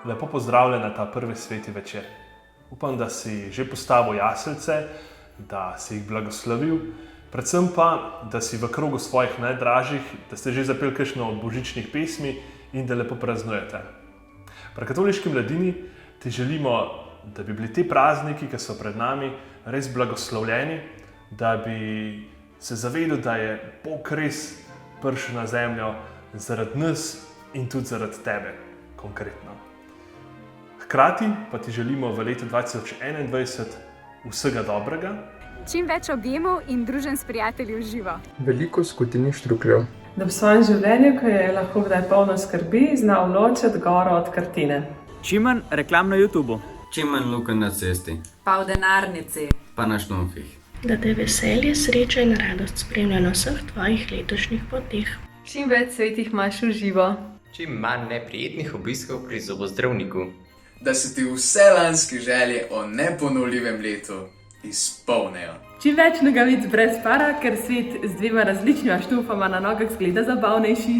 lepo pozdravljen na ta prvi sveti večer. Upam, da si že postavil jaslice, da si jih blagoslovil, predvsem pa, da si v krogu svojih najdražjih, da ste že zapeli kakšno od božičnih pesmi in da lepo praznujete. Pri Katoliški mladini ti želimo, da bi bili ti prazniki, ki so pred nami, res blagoslovljeni, da bi se zavedal, da je Bog res prišel na zemljo zaradi nas in tudi zaradi tebe, konkretno. Hkrati pa ti želimo v letu 2021 vsega dobrega. Čim več objemov in druženj s prijatelji v živo. Veliko skutenih štrukljev. Da v svojem življenju, ko je lahko kdaj polno skrbi, zna ločiti goro od kartine. Čim manj reklam na YouTubu. Čim manj lukenj na cesti. Pa v denarnici. Pa na štumfih. Da te veselje, sreča in radost spremlja na vseh tvojih letošnjih poteh. Čim več svetih maš v živo. Čim manj neprijetnih obiskov pri zobozdravniku. Da se ti vse lanske želje o neponovljivem letu izpolnijo. Čim več nogavic brez para, ker svet z dvema različnima štufama na nogah zgleda zabavnejši.